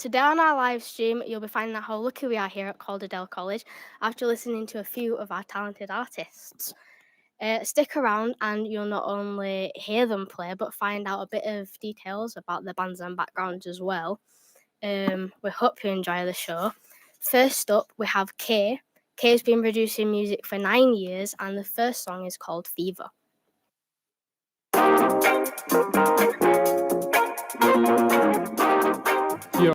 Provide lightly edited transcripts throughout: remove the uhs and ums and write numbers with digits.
today on our live stream, you'll be finding out how lucky we are here at Calderdale College after listening to a few of our talented artists. Stick around and you'll not only hear them play, but find out a bit of details about their bands and backgrounds as well. We hope you enjoy the show. First up, we have Kay. Kay's been producing music for 9 years, and the first song is called Fever. Yeah.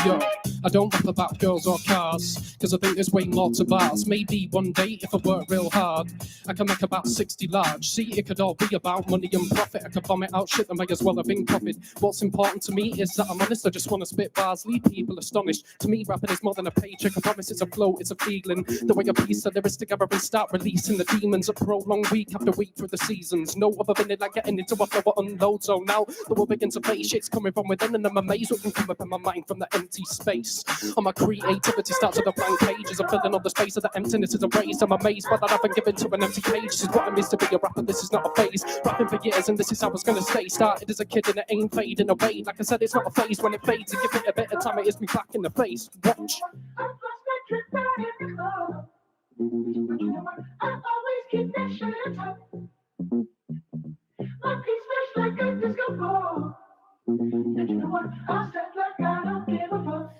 Yo, I don't rap about girls or cars, cause I think there's way more to bars. Maybe one day, if I work real hard, I can make about 60 large. See, it could all be about money and profit. I could vomit out shit that may as well have been copied. What's important to me is that I'm honest, I just want to spit bars, leave people astonished. To me, rapping is more than a paycheck, I promise it's a flow, it's a feeling. The way I piece the lyrics together and start releasing the demons. A prolonged week after week through the seasons. No other feeling like getting into a flow or unload. So now the world begins to face shit's coming from within, and I'm amazed what can come up in my mind from the empty space. All my creativity starts at the blank pages. I'm filling all the space of the emptiness is erased. I'm amazed by that I've been given to an empty page. This is what it means to be a rapper, this is not a phase. Rapping for years and this is how it's gonna stay. Started as a kid and it ain't fading away. Like I said, it's not a phase. When it fades and give it a bit of time, it hits me back in the face. Watch. I always keep that shit on top. My piece fresh like a disco ball. And you know what? I'll step like I don't give a fuck.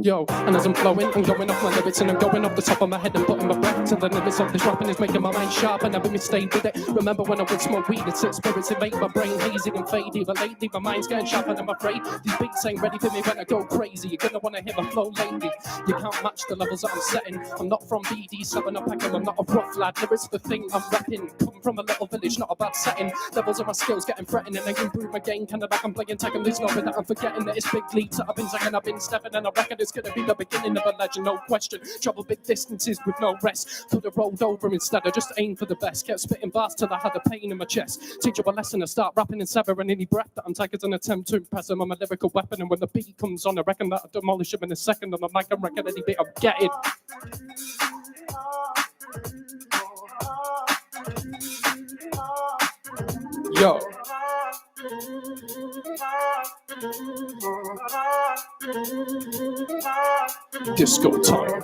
Yo, and as I'm flowing, I'm going off my lyrics and I'm going off the top of my head and putting my breath to the limits of this rapping is making my mind sharp and I've been staying with it. Remember when I would smoke weed and sit spirits, it made my brain hazy and fadey. But lately my mind's getting sharp and I'm afraid these beats ain't ready for me when I go crazy. You're gonna wanna hear my flow lately. You can't match the levels that I'm setting. I'm not from BD7 or Peckham, I'm not a rough lad. Lyrics the thing I'm rapping. Come from a little village, not a bad setting. Levels of my skills getting threatening and I can improve my game. Kinda like I'm playing tag and there's no way that I'm forgetting that it's big leaps that I've been taking, I've been stepping and I reckon it's gonna be the beginning of a legend, no question. Travel big distances with no rest. Could have rolled over instead, I just aimed for the best. Kept spitting bars till I had a pain in my chest. Teach you a lesson, I start rapping and severing any breath that I'm taking as an attempt to impress them. I'm a lyrical weapon, and when the beat comes on, I reckon that I'll demolish him in a second. On the mic, I reckon any bit I'm getting. Yo. Disco time.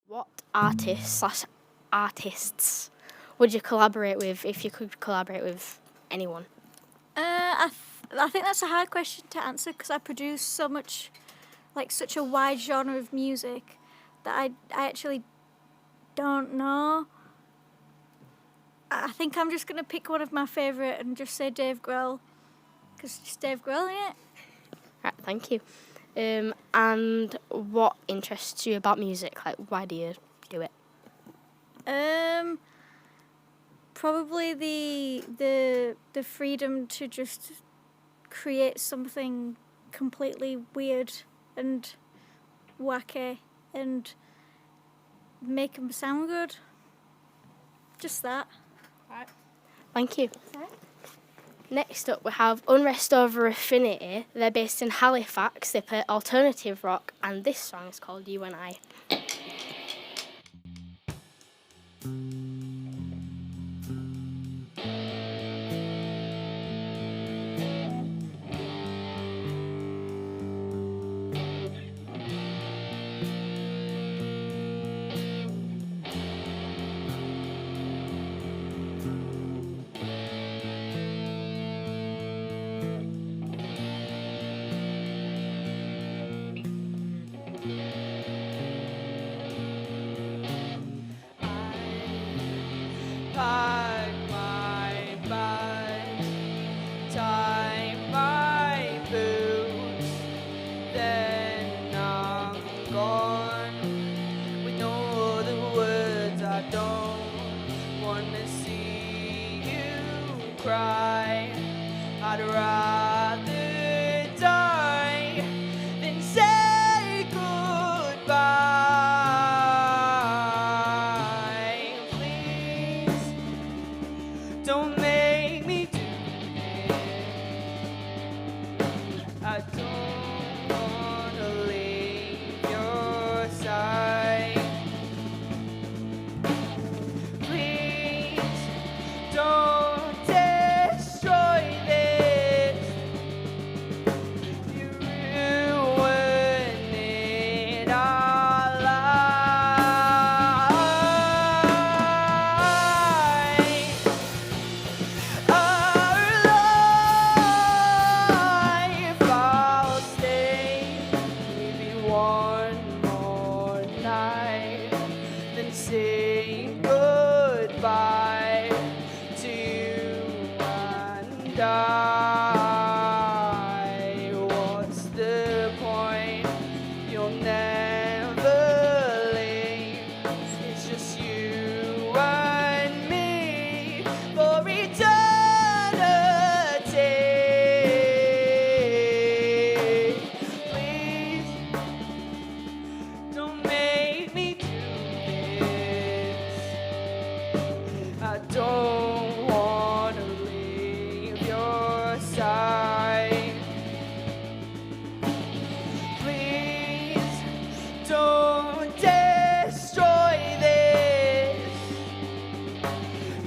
What artists would you collaborate with if you could collaborate with anyone? I think that's a hard question to answer because I produce so much, like such a wide genre of music that I actually don't know. I think I'm just going to pick one of my favourite and just say Dave Grohl, because it's just Dave Grohl, innit? Right, thank you. And what interests you about music? Like, why do you do it? Probably the freedom to just create something completely weird and wacky and make them sound good. Just that. Right. Thank you. Right. Next up, we have Unrest over Affinity. They're based in Halifax. They play alternative rock, and this song is called You and I. I'd rather die than say goodbye. Please don't make me do it. I don't wanna leave your side. Please don't destroy this. You're ruining our life. Our life. I'll stay maybe one more night, then say goodbye to you and I. What's the point? You'll never leave. It's just you and me for eternity. Please don't make me do this. I don't wanna leave your side. Please don't destroy this.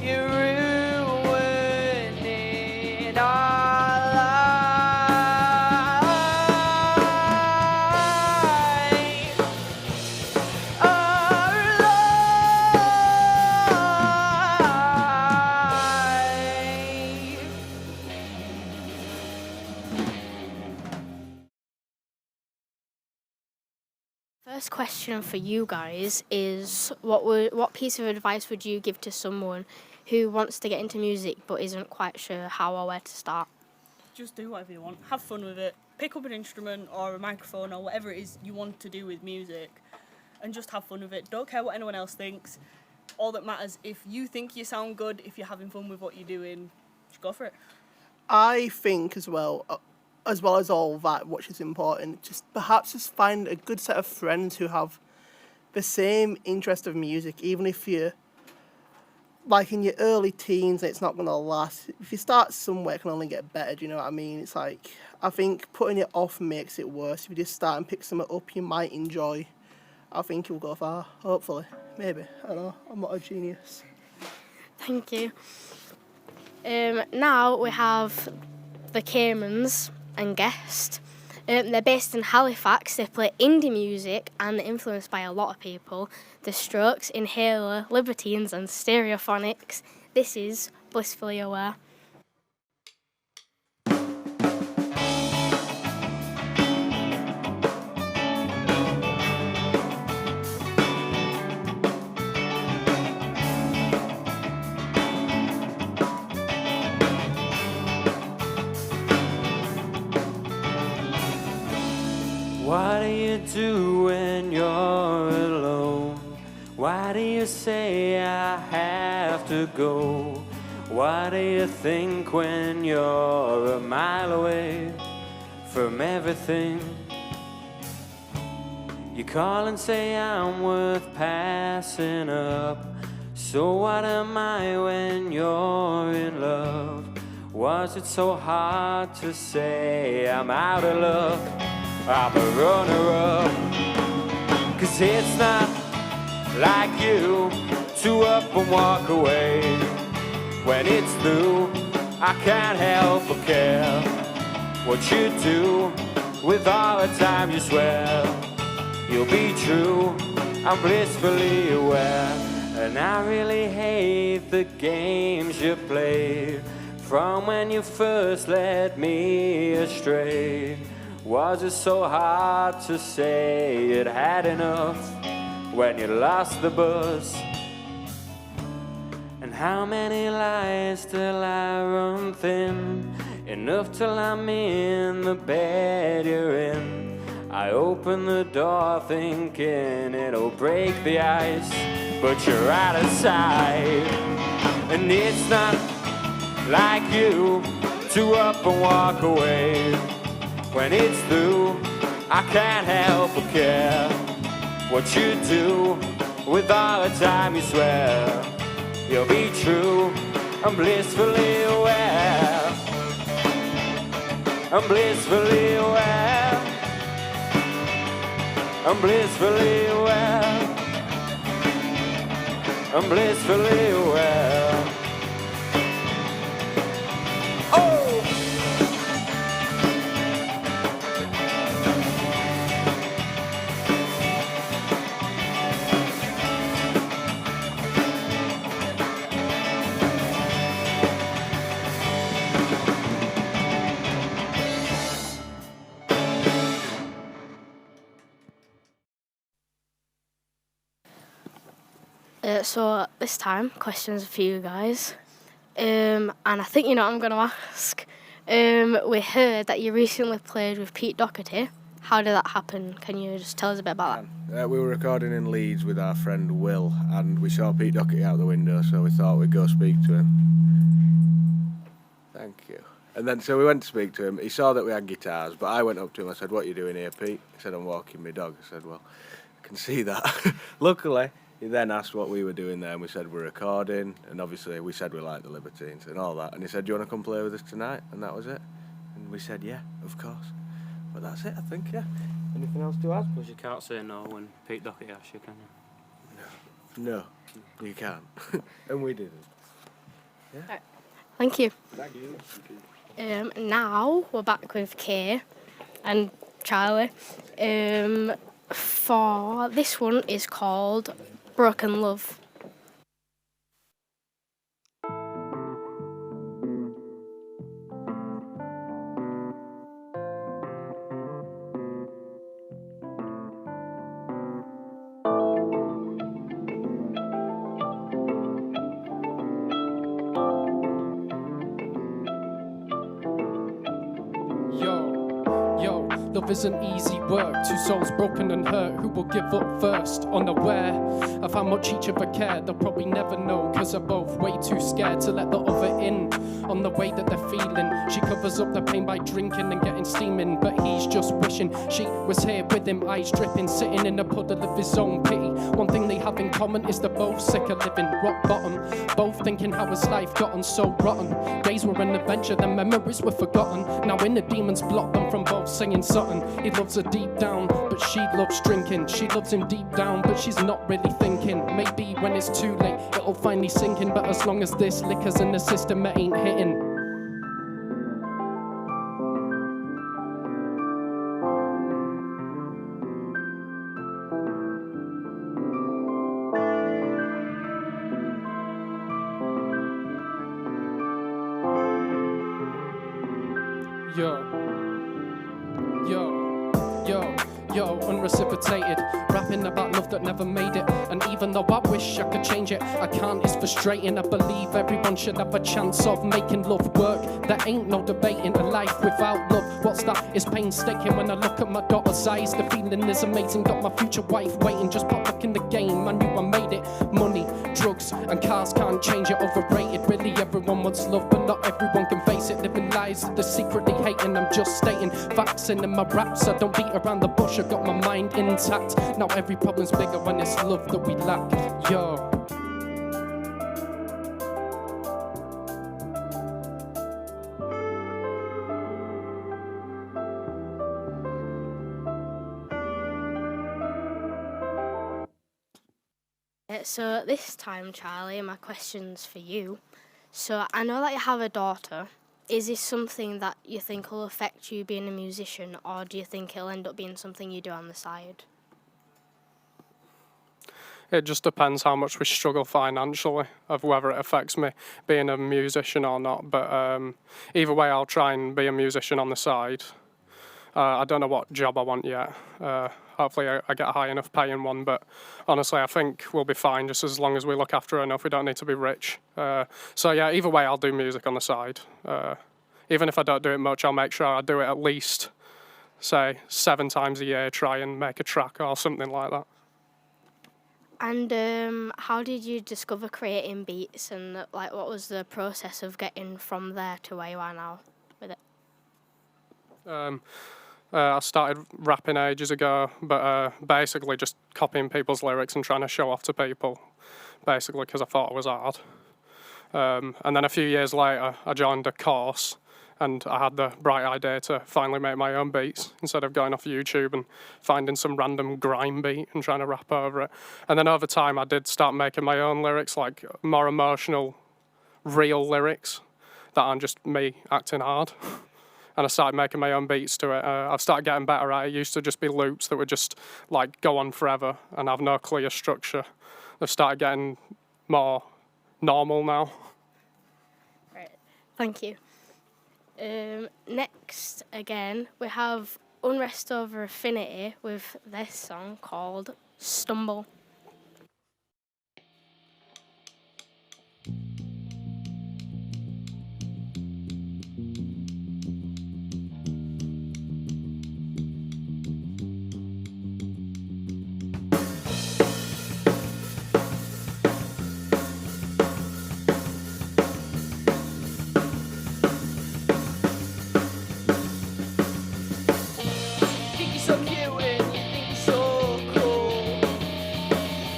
You're ruining our life. Our life. First question for you guys is what piece of advice would you give to someone who wants to get into music but isn't quite sure how or where to start? Just do whatever you want. Have fun with it. Pick up an instrument or a microphone or whatever it is you want to do with music and just have fun with it. Don't care what anyone else thinks. All that matters, if you think you sound good, if you're having fun with what you're doing, just go for it. I think as well as all that, which is important, perhaps find a good set of friends who have the same interest of music, even if you're like in your early teens and it's not going to last. If you start somewhere, it can only get better, do you know what I mean? It's like, I think putting it off makes it worse. If you just start and pick something up you might enjoy, I think you'll go far, hopefully. Maybe, I don't know, I'm not a genius. Thank you. Now we have the Caymans and guest. They're based in Halifax. They play indie music and they're influenced by a lot of people. The Strokes, Inhaler, Libertines and Stereophonics. This is Blissfully Aware. What do you do when you're alone? Why do you say I have to go? What do you think when you're a mile away from everything? You call and say I'm worth passing up. So what am I when you're in love? Was it so hard to say I'm out of luck? I'm a runner-up. 'Cause it's not like you to up and walk away. When it's new, I can't help but care what you do with all the time you swear. You'll be true, I'm blissfully aware. And I really hate the games you play from when you first led me astray. Was it so hard to say it had enough when you lost the bus? And how many lies till I run thin? Enough till I'm in the bed you're in. I open the door thinking it'll break the ice, but you're out of sight. And it's not like you to up and walk away. When it's through, I can't help but care what you do with all the time you swear. You'll be true and blissfully aware. I'm blissfully aware. I'm blissfully aware. I'm blissfully aware. Oh! So this time, questions for you guys. And I think you know what I'm going to ask. We heard that you recently played with Pete Doherty. How did that happen? Can you just tell us a bit about that? We were recording in Leeds with our friend Will, and we saw Pete Doherty out the window, so we thought we'd go speak to him. Thank you. And then so we went to speak to him. He saw that we had guitars, but I went up to him. I said, "What are you doing here, Pete?" He said, "I'm walking my dog." I said, "Well, I can see that." Luckily, he then asked what we were doing there, and we said we're recording, and obviously we said we like the Libertines and all that. And he said, "Do you want to come play with us tonight?" And that was it. And we said, "Yeah, of course." But that's it, I think, yeah. Anything else to add? Because you can't say no when Pete Doherty asks you, can you? No, you can't. And we didn't. Yeah. Right. Thank you. Thank you. Now we're back with Kay and Charlie. For this one is called Broken Love. Love isn't easy work, two souls broken and hurt, who will give up first? Unaware of how much each other care, they'll probably never know, cause they're both way too scared to let the other in on the way that they're feeling. She covers up the pain by drinking and getting steaming, but he's just wishing she was here with him, eyes dripping, sitting in a puddle of his own pity. One thing they have in common is they're both sick of living rock bottom, both thinking how his life gotten so rotten. Days were an adventure, then memories were forgotten. Now inner demons block them from both saying something. He loves her deep down, but she loves drinking. She loves him deep down, but she's not really thinking. Maybe when it's too late, it'll finally sink in. But as long as this liquor's in the system, it ain't hitting. Yo, unreciprocated, rapping about love that never made it. And even though I wish I could change it, I can't, it's frustrating. I believe everyone should have a chance of making love work. There ain't no debating a life without love. What's that? It's painstaking when I look at my daughter's eyes. The feeling is amazing, got my future wife waiting. Just pop back in the game, I knew I made it. Money, drugs, and cars can't change it, overrated. Really, everyone wants love, but not everyone can face it. Living lies that they're secretly hating, I'm just stating facts in my raps. I don't beat around the bush, I got my mind intact. Now every problem's bigger when it's love that we lack. Yo. So this time, Charlie, my question's for you. So I know that you have a daughter. Is this something that you think will affect you being a musician, or do you think it'll end up being something you do on the side? It just depends how much we struggle financially of whether it affects me being a musician or not. But either way, I'll try and be a musician on the side. I don't know what job I want yet. Hopefully I get a high enough paying one, but honestly I think we'll be fine just as long as we look after her enough. We don't need to be rich. So yeah, either way I'll do music on the side. Even if I don't do it much, I'll make sure I do it at least, say, 7 times a year, try and make a track or something like that. And how did you discover creating beats, and like what was the process of getting from there to where you are now? I started rapping ages ago, but basically just copying people's lyrics and trying to show off to people, basically because I thought it was hard. And then a few years later, I joined a course, and I had the bright idea to finally make my own beats instead of going off YouTube and finding some random grime beat and trying to rap over it. And then over time, I did start making my own lyrics, like more emotional, real lyrics that aren't just me acting hard. And I started making my own beats to it. I've started getting better at it. It used to just be loops that would just like go on forever and have no clear structure. They've started getting more normal now. Right, thank you. Next, again, we have Unrest over Affinity with this song called Stumble. Think you're so cute and you think you're so cool.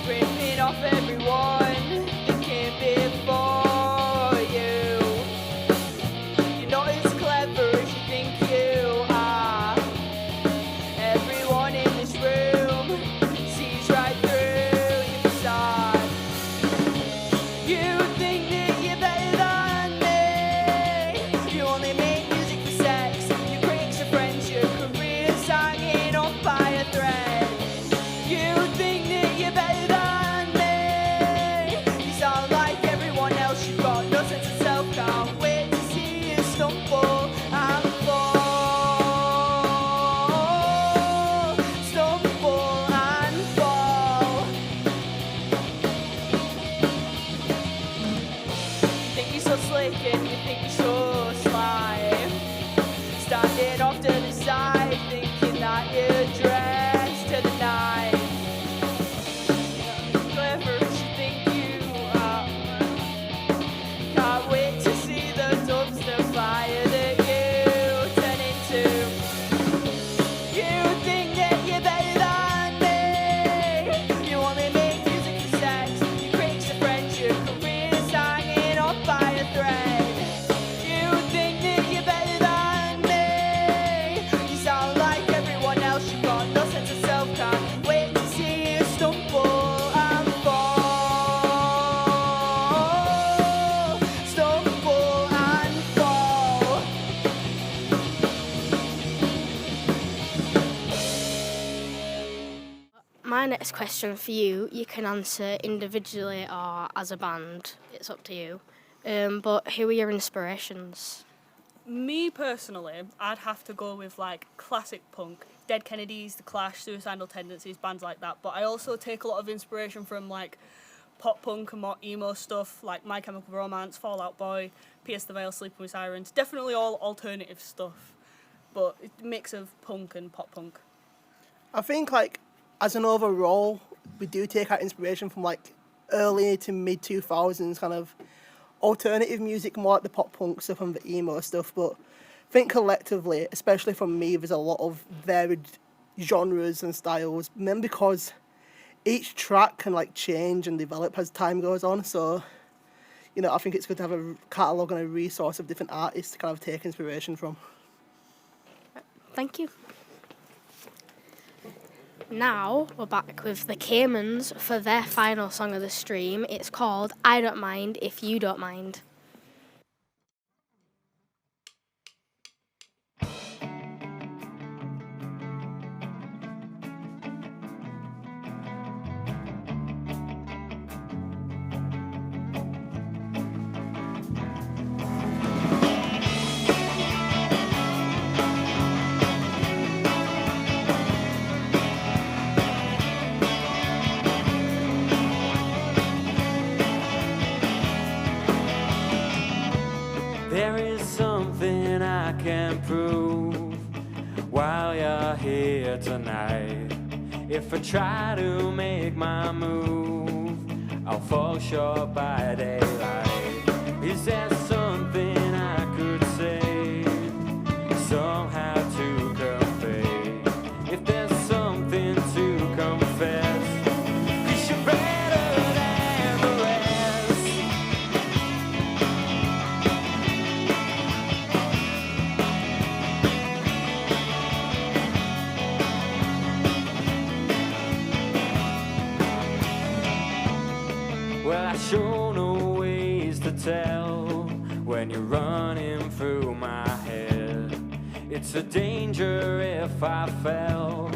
Ripping off everyone that came before you. You're not as clever as you think you are. Everyone in this room sees right through your facade. You think that you're better than me. You only make music for sex. Your critics are friends. Your career's hanging off by a thread. You think that you're better than me. You sound like everyone else. You've got no sense of self. Can't wait to see you stumble and fall. Stumble and fall. You think you're so slick and you think you're so sly. Standing off to the side, thinking that you're dressed to the nines. Clever as you think you are. Can't wait to see the dumpster fire that you turn into. You think that you're better than me. You only make music for sex. Your critics are friends. Your career's hanging off by a thread. You think that you're better than me. You sound like everyone else. You've got no sense of self. Can't wait to see you stumble and fall. Stumble and fall. My next question for you, you can answer individually or as a band. It's up to you. But who are your inspirations? Me personally, I'd have to go with like classic punk, Dead Kennedys, The Clash, Suicidal Tendencies, bands like that. But I also take a lot of inspiration from like pop punk and more emo stuff, like My Chemical Romance, Fall Out Boy, Pierce the Veil, Sleeping with Sirens. Definitely all alternative stuff, but it's a mix of punk and pop punk. I think, like, as an overall, we do take our inspiration from, like, early to mid-2000s kind of alternative music, more like the pop punk stuff and the emo stuff. But I think collectively, especially from me, there's a lot of varied genres and styles, mainly because each track can, like, change and develop as time goes on. So, you know, I think it's good to have a catalogue and a resource of different artists to kind of take inspiration from. Thank you. Now we're back with the Caymans for their final song of the stream. It's called I Don't Mind If You Don't Mind. There is something I can prove while you're here tonight. If I try to make my move, I'll fall short by daylight. Is there something I could say somehow to you're running through my head. It's a danger if I fell,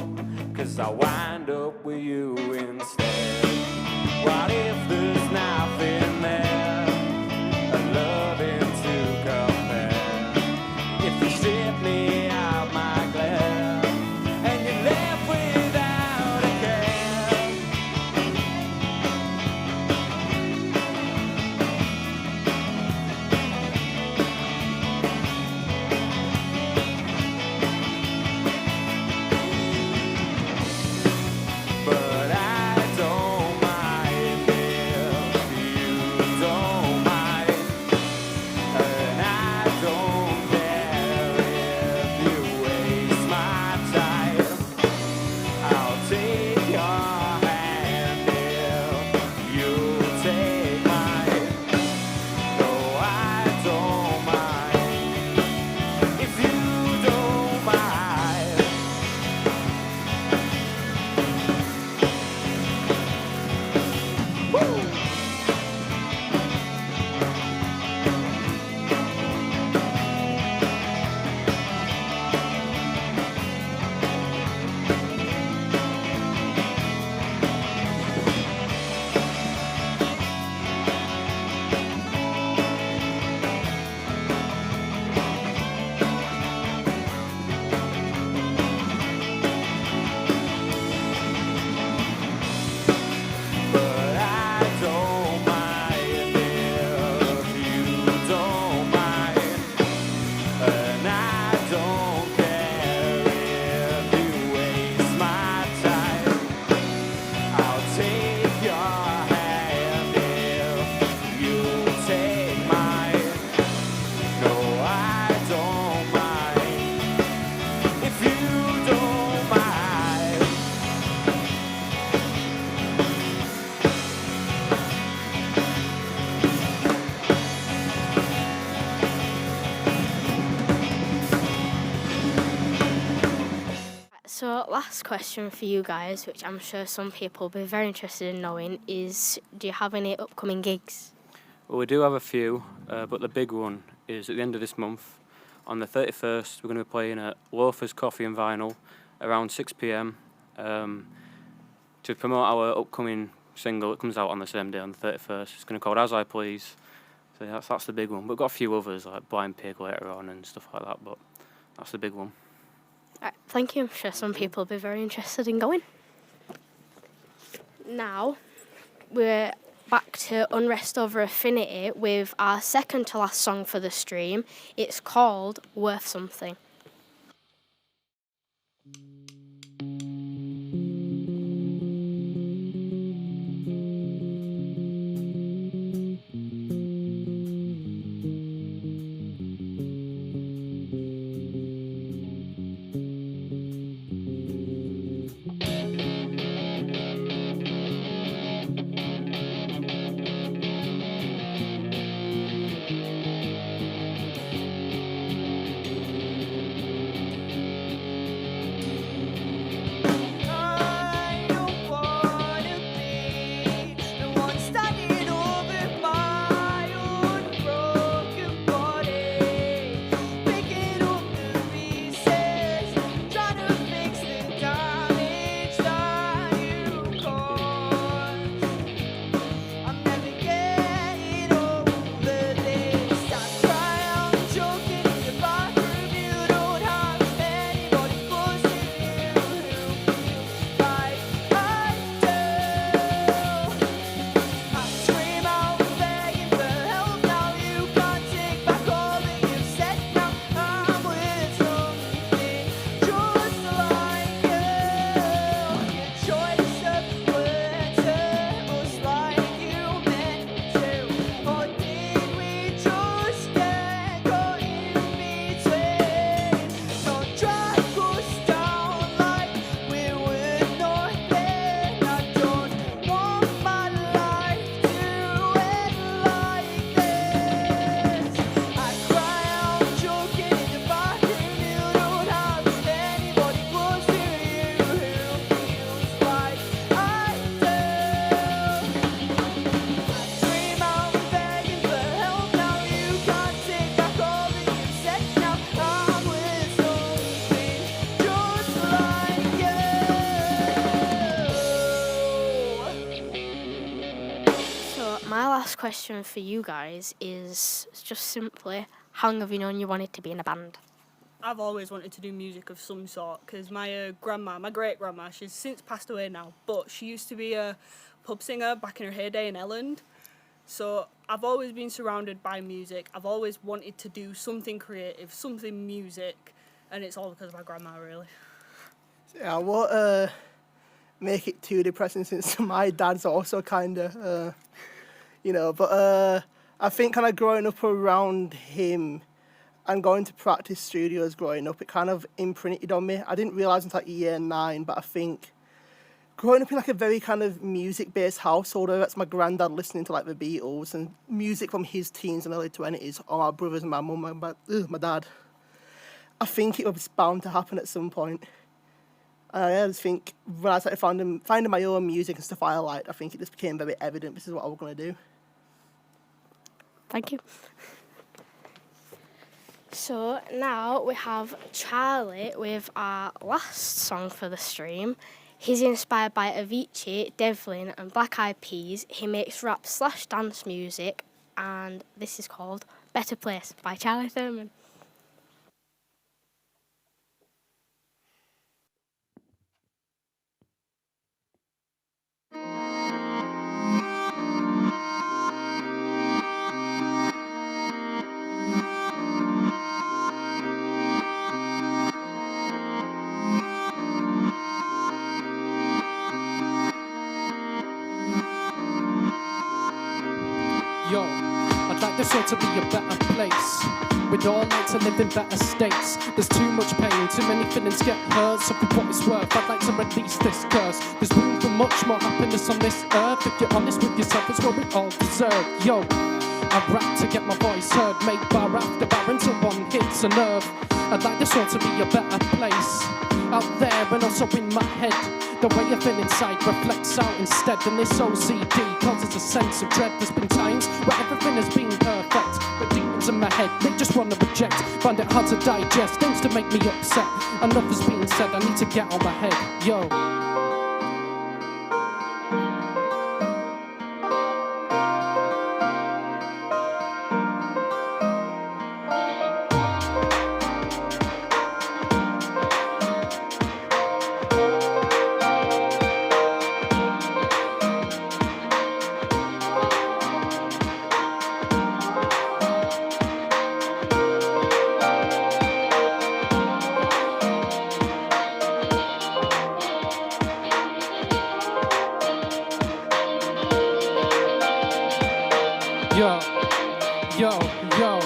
'cause I wind up with you instead. What if there's nothing there, a loving to compare? If you strip me out my glare, and you're left without a care. But I don't mind if you don't mind, and I don't care if you waste my time. I'll take your hand if you take mine. No, I don't mind if you don't mind. But I don't mind if you don't mind, and I don't care if you waste my time. I'll take your hand if you take mine. No, I don't mind if you don't mind. So, last question for you guys, which I'm sure some people will be very interested in knowing, is do you have any upcoming gigs? Well, we do have a few, but the big one is at the end of this month. On the 31st, we're going to be playing at Loafers Coffee and Vinyl around 6 p.m. To promote our upcoming single that comes out on the same day, on the 31st. It's going to be called As I Please. So that's the big one. We've got a few others like Blind Pig later on and stuff like that, but that's the big one. Right, thank you. I'm sure some people will be very interested in going. Now, we're back to Unrest over Affinity with our second to last song for the stream. It's called Worth Something. question for you guys is just simply, how long have you known you wanted to be in a band? I've always wanted to do music of some sort because my grandma, my great-grandma, she's since passed away now, but she used to be a pub singer back in her heyday in Elland. So I've always been surrounded by music. I've always wanted to do something creative, something music, and it's all because of my grandma, really. Yeah, I won't make it too depressing since my dad's also kind of, but I think kind of growing up around him and going to practice studios growing up, it kind of imprinted on me. I didn't realise until like year 9, but I think growing up in like a very kind of music-based household, whether that's my granddad listening to like the Beatles and music from his teens and early 20s, or my brothers and my mum and my dad, I think it was bound to happen at some point. I just think when I started finding my own music and stuff I liked, I think it just became very evident this is what I was going to do. Thank you. So now we have Charlie with our last song for the stream. He's inspired by Avicii, Devlin and Black Eyed Peas. He makes rap/dance music, and this is called Better Place by Charlie Thurman. Yo, I'd like this world to be a better place. We'd all like to live in better states. There's too much pain, too many feelings get hurt. So for what it's worth, I'd like to release this curse. There's room for much more happiness on this earth. If you're honest with yourself, it's what we all deserve. Yo, I rap to get my voice heard. Make bar after bar until one hits a nerve. I'd like this world to be a better place. Out there and also in my head. The way I feel inside reflects out instead. And this OCD causes a sense of dread. There's been times where everything has been perfect, but demons in my head, they just want to reject. Find it hard to digest, things to make me upset. Enough has been said, I need to get on my head. Yo. Yo.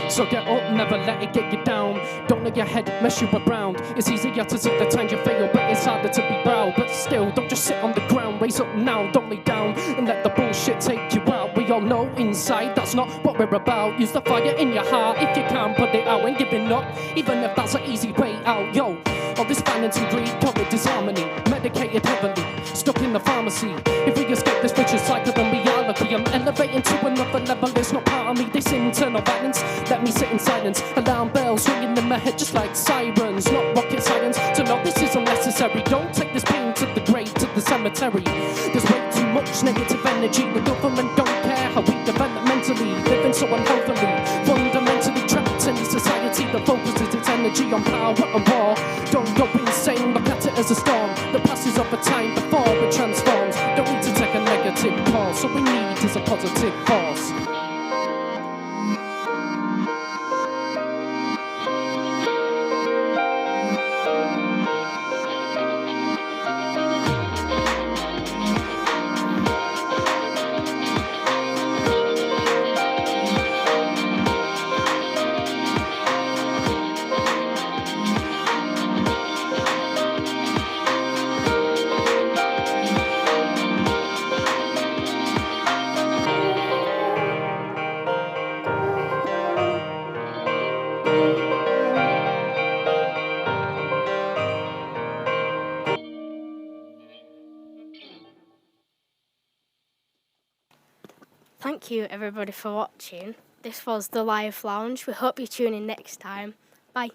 So get up, never let it get you down. Don't let your head mess you around. It's easier to see the times you fail, but it's harder to be proud. But still, don't just sit on the ground. Raise up now, don't lay down and let the bullshit take you out. We all know inside that's not what we're about. Use the fire in your heart if you can't put it out. Ain't giving up, even if that's an easy way out. Yo, all this violence and greed, call it disharmony. Medicated heavily, stuck in the pharmacy. If we escape this vicious cycle, then reality, I'm elevating to another level. It's not part of me, this internal violence. Let me sit in silence. Alarm bells ringing in my head just like sirens. Not rocket science, so no, this is unnecessary. Don't take this pain to the grave, to the cemetery. There's way too much negative energy. The government don't care how we develop mentally. Living so unhealthily, fundamentally trapped in society that focuses its energy on power and war. Don't go insane, look at it as a storm that passes over time before it transforms. Don't need to take a negative course, all we need is a positive force. Thank you everybody for watching. This was the Live Lounge. We hope you tune in next time. Bye.